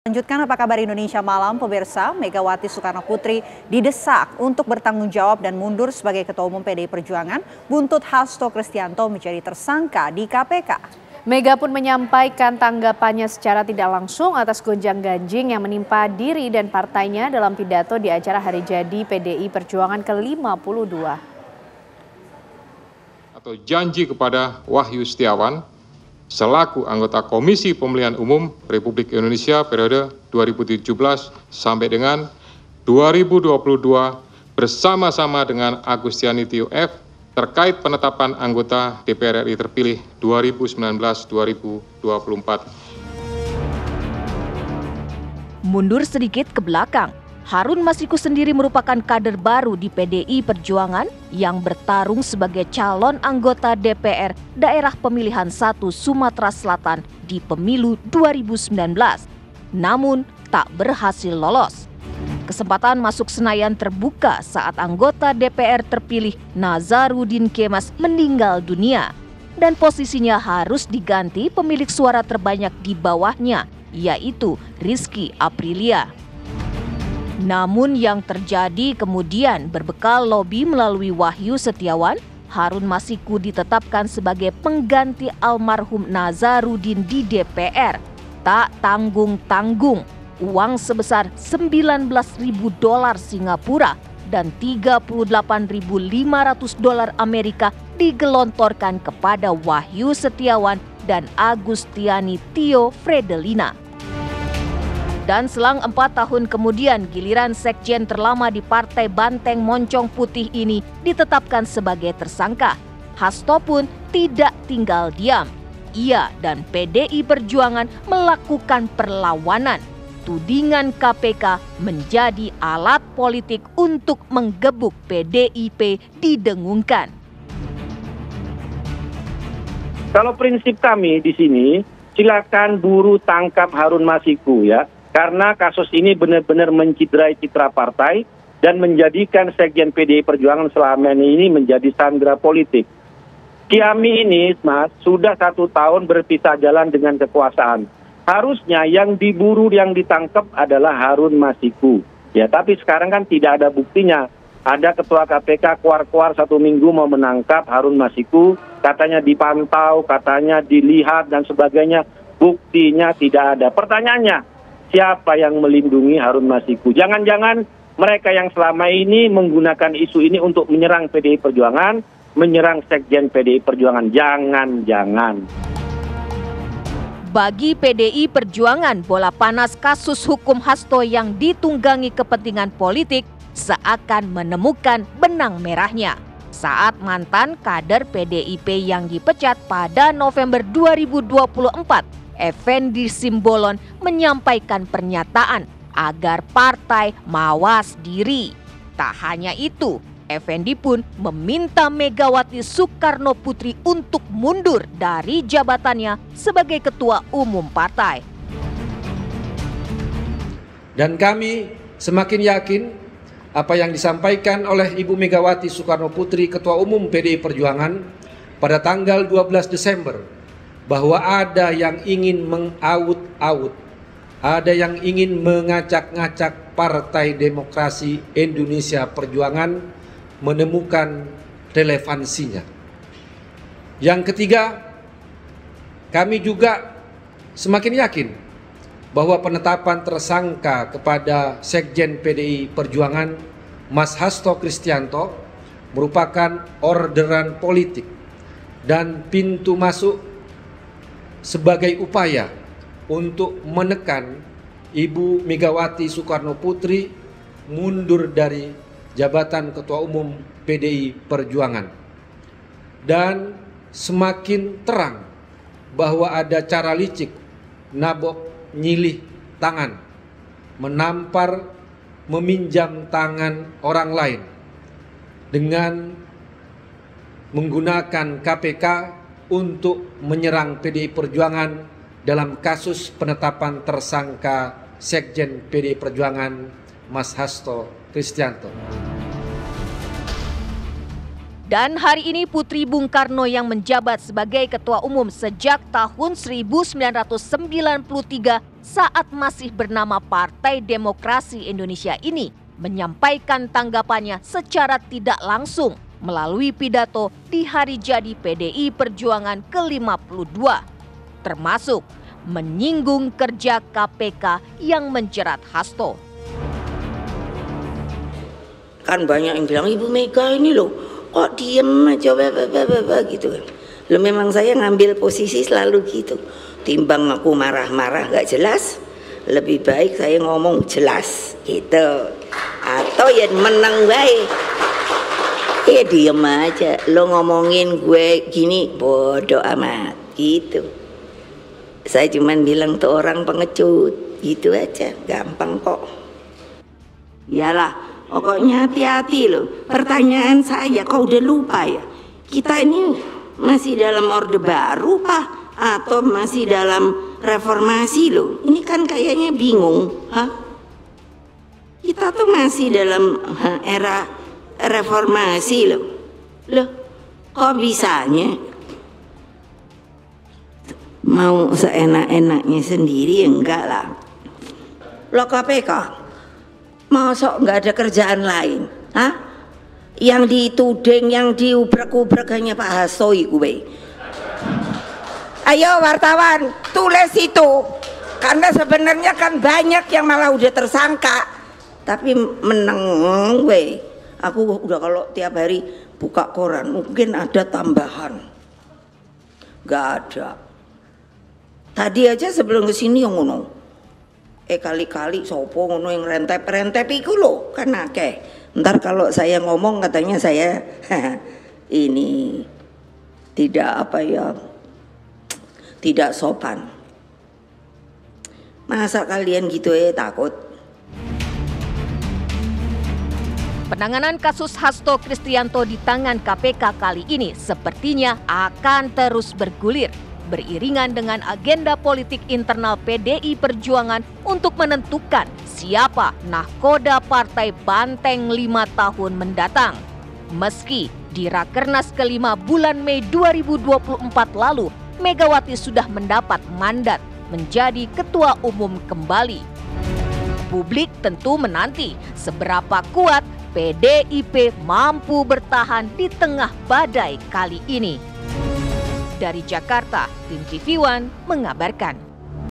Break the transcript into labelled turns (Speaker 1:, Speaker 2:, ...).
Speaker 1: Lanjutkan apa kabar Indonesia Malam, pemirsa. Megawati Soekarno Putri didesak untuk bertanggung jawab dan mundur sebagai Ketua Umum PDI Perjuangan buntut Hasto Kristianto menjadi tersangka di KPK.
Speaker 2: Mega pun menyampaikan tanggapannya secara tidak langsung atas gonjang-ganjing yang menimpa diri dan partainya dalam pidato di acara hari jadi PDI Perjuangan ke-52.
Speaker 3: Atau janji kepada Wahyu Setiawan selaku anggota Komisi Pemilihan Umum Republik Indonesia periode 2017 sampai dengan 2022 bersama-sama dengan Agustiani Tio F terkait penetapan anggota DPR RI terpilih 2019-2024.
Speaker 4: Mundur sedikit ke belakang, Harun Masiku sendiri merupakan kader baru di PDI Perjuangan yang bertarung sebagai calon anggota DPR Daerah Pemilihan 1 Sumatera Selatan di pemilu 2019. Namun tak berhasil lolos. Kesempatan masuk Senayan terbuka saat anggota DPR terpilih Nazarudin Kemas meninggal dunia. Dan posisinya harus diganti pemilik suara terbanyak di bawahnya, yaitu Rizky Aprilia. Namun yang terjadi kemudian berbekal lobi melalui Wahyu Setiawan, Harun Masiku ditetapkan sebagai pengganti almarhum Nazarudin di DPR. Tak tanggung-tanggung, uang sebesar $19.000 Singapura dan $38.500 Amerika digelontorkan kepada Wahyu Setiawan dan Agustiani Tio Fredelina. Dan selang 4 tahun kemudian, giliran sekjen terlama di Partai Banteng Moncong Putih ini ditetapkan sebagai tersangka. Hasto pun tidak tinggal diam. Ia dan PDI Perjuangan melakukan perlawanan. Tudingan KPK menjadi alat politik untuk menggebuk PDIP didengungkan.
Speaker 5: Kalau prinsip kami di sini, silakan buru tangkap Harun Masiku ya. Karena kasus ini benar-benar menciderai citra partai dan menjadikan sekjen PDI Perjuangan selama ini menjadi sandera politik. Kami ini, Mas, sudah 1 tahun berpisah jalan dengan kekuasaan. Harusnya yang diburu, yang ditangkap adalah Harun Masiku. Ya, tapi sekarang kan tidak ada buktinya. Ada ketua KPK keluar-keluar 1 minggu mau menangkap Harun Masiku, katanya dipantau, katanya dilihat dan sebagainya. Buktinya tidak ada. Pertanyaannya, siapa yang melindungi Harun Masiku? Jangan-jangan mereka yang selama ini menggunakan isu ini untuk menyerang PDI Perjuangan, menyerang sekjen PDI Perjuangan. Jangan-jangan.
Speaker 4: Bagi PDI Perjuangan, bola panas kasus hukum Hasto yang ditunggangi kepentingan politik seakan menemukan benang merahnya. Saat mantan kader PDIP yang dipecat pada November 2024, Effendi Simbolon menyampaikan pernyataan agar partai mawas diri. Tak hanya itu, Effendi pun meminta Megawati Soekarno Putri untuk mundur dari jabatannya sebagai ketua umum partai.
Speaker 6: Dan kami semakin yakin apa yang disampaikan oleh Ibu Megawati Soekarno Putri, Ketua Umum PDI Perjuangan pada tanggal 12 Desember, bahwa ada yang ingin mengaut-aut, ada yang ingin mengacak-ngacak Partai Demokrasi Indonesia Perjuangan menemukan relevansinya. Yang ketiga, kami juga semakin yakin bahwa penetapan tersangka kepada Sekjen PDI Perjuangan Mas Hasto Kristianto merupakan orderan politik dan pintu masuk sebagai upaya untuk menekan Ibu Megawati Soekarno Putri mundur dari jabatan Ketua Umum PDI Perjuangan. Dan semakin terang bahwa ada cara licik, nabok nyilih tangan, menampar, meminjam tangan orang lain dengan menggunakan KPK untuk menyerang PDI Perjuangan dalam kasus penetapan tersangka Sekjen PDI Perjuangan Mas Hasto Kristianto.
Speaker 4: Dan hari ini Putri Bung Karno yang menjabat sebagai Ketua Umum sejak tahun 1993 saat masih bernama Partai Demokrasi Indonesia ini menyampaikan tanggapannya secara tidak langsung melalui pidato di hari jadi PDI Perjuangan ke-52, termasuk menyinggung kerja KPK yang menjerat Hasto.
Speaker 7: Kan banyak yang bilang, Ibu Mega ini loh, kok diem aja gitu kan. Loh memang saya ngambil posisi selalu gitu. Timbang aku marah-marah gak jelas, lebih baik saya ngomong jelas gitu. Atau ya menang baik. Ya diem aja, lo ngomongin gue gini bodoh amat gitu. Saya cuman bilang tuh orang pengecut, gitu aja, gampang kok. Iyalah, pokoknya hati-hati loh. Pertanyaan saya, kau udah lupa ya? Kita ini masih dalam Orde Baru Pak? Atau masih dalam reformasi loh? Ini kan kayaknya bingung. Hah? Kita tuh masih dalam era reformasi loh. Loh, kok bisanya? Mau seenak-enaknya sendiri, enggak lah. Lo KPK masuk nggak ada kerjaan lain, hah? Yang dituding, yang diubrek-ubrek hanya Pak Hasto gue. Ayo wartawan, tulis itu. Karena sebenarnya kan banyak yang malah udah tersangka, tapi menang gue. Aku udah kalau tiap hari buka koran, mungkin ada tambahan. Nggak ada. Tadi aja sebelum kesini yang ngono, kali-kali sopo ngono yang rentep-rentep iku lho, kan akeh. Ntar kalau saya ngomong katanya saya ini tidak apa ya, tidak sopan. Masa kalian gitu takut?
Speaker 4: Penanganan kasus Hasto Kristianto di tangan KPK kali ini sepertinya akan terus bergulir, beriringan dengan agenda politik internal PDI Perjuangan untuk menentukan siapa nahkoda Partai Banteng 5 tahun mendatang. Meski di Rakernas ke-5 bulan Mei 2024 lalu, Megawati sudah mendapat mandat menjadi Ketua Umum kembali. Publik tentu menanti seberapa kuat PDIP mampu bertahan di tengah badai kali ini. Dari Jakarta, tim TV One mengabarkan.